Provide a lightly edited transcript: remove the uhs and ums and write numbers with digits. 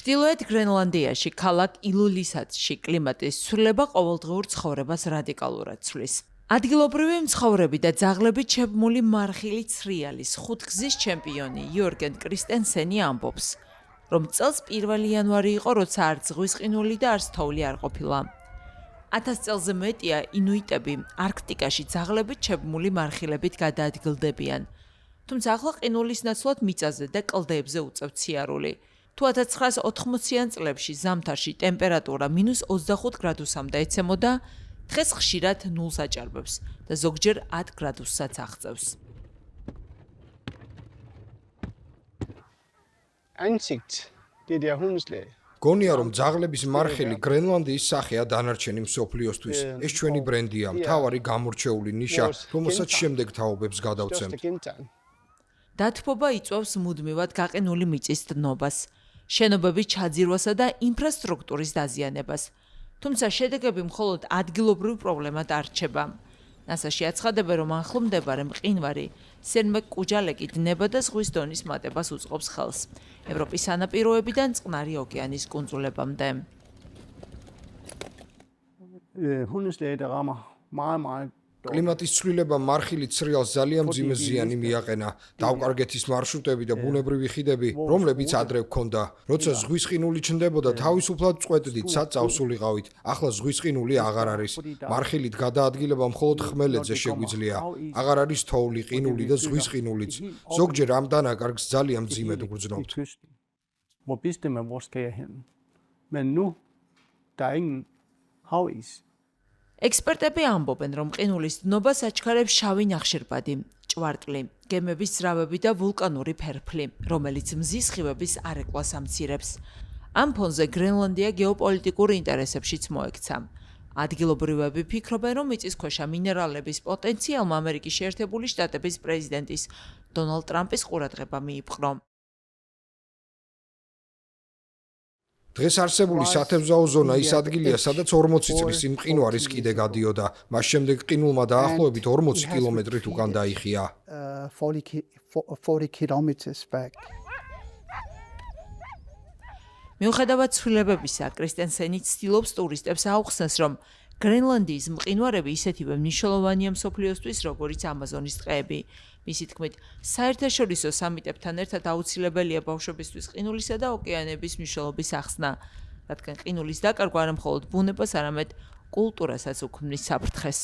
ჩრდილოეთ გრენლანდიაში ქალაქ ილულისატში კლიმატის ცვლილება ყოველდღიურ ცხოვრებას რადიკალურად ცვლის. ადგილობრივი მცხოვრები და ძაღლებით შეբმული მარხილი ცრიალის 5 გზის ჩემპიონი იორგენ კრისტენსენი ამბობს, რომ წელს 1 იანვარი იყო, როცა არც ზღვისყინული და არც თოვლი არ ყოფილა. 1000 წელზე მეტია ინუიტები არქტიკაში ძაღლებით შეբმული მარხილებით გადაადგილდებიან. თუმცა ახლა ყინულის ნაცვლად მიწაზე და კლდეებზე უწევთ სიარული. თუ 1980-იან წლებში ზამთარში ტემპერატურა -25 გრადუსამდე ეცემოდა, დღეს ხშირად 0-ს აჭარბებს და ზოგჯერ 10 გრადუსსაც აღწევს. გონია, რომ ძაღლების მარხილი გრენლანდიის სახეა დანარჩენი მსოფლიოსთვის. ეს ჩვენი ბრენდია, მთავარი გამორჩეული ნიშა, რომელსაც შემდეგ თაობებს გადავცემთ. დათბობა იწვევს მუდმივად გაყინული მიწის დნობას, შენობების ჩაძირვასა და ინფრასტრუქტურის დაზიანებას. თუმცა შედეგები მხოლოდ ადგილობრივ პრობლემად არ რჩება. NASA-ში აცხადებენ, რომ ახლომდებარე მყინვარი სენ-მეკ-კუჯალეკი დნება და ზღვის დონის მატებას უწყობს ხელს ევროპის სანაპიროებიდან წყნარი ოკეანის კუნძულებამდე. კლიმატის ცვლილება მარხილი ცრიალს ძალიან მძიმე ზიანი მიაყენა. დავკარგეთ ის მარშრუტები და ბუნებრივი ხიდები, რომლებიც ადრე გქონდა. როცა ზღვის ყინული ჩნდებოდა, თავისუფლად წვეტდით, სად წავსულიყავით. ახლა ზღვის ყინული აღარ არის. მარხილით გადაადგილება მხოლოდ ხმელეთზე შეგვიძლია. აღარ არის თოვლი, ყინული და ზღვის ყინულიც. ზოგჯერ ამ დანაკარგს ძალიან მძიმედ ვგრძნობთ. ექსპერტები ამბობენ, რომ ყინულის დნობას აჩქარებს შავი ნახშირბადი, ჭვარტლი, გემების ძრავები და ვულკანური ფერფლი, რომელიც მზის სხივების არეკლას ამცირებს. ამ ფონზე გრენლანდია გეოპოლიტიკურ ინტერესებშიც მოექცა. ადგილობრივები ფიქრობენ, რომ მიწისქვეშა მინერალების პოტენციალმა ამერიკის შეერთებული შტატების პრეზიდენტის დონალდ ტრამპის ყურადღება მიიპყრო. დღეს არსებული სათევზაო ზონა ის ადგილია, სადაც 40 წლის წინ მყინვარის კიდე გადიოდა. მას შემდეგ ყინულმა დაახლოებით 40 კილომეტრით უკან დაიხია. მიუხედავად ცვლილებებისა, კრისტენსენი ცდილობს ტურისტებს აუხსნას, რომ გრენლანდიის მყინვარები ისეთივე მნიშვნელოვანია მსოფლიოსთვის, როგორც ამაზონის ტყეები. მისი თქმით, საერთაშორისო სამიტებთან ერთად აუცილებელია ბავშვებისთვის ყინულისა და ოკეანეების მნიშვნელობის ახსნა, რადგან ყინულის დაკარგვა არა მხოლოდ ბუნებას, არამედ კულტურასაც უქმნის საფრთხეს.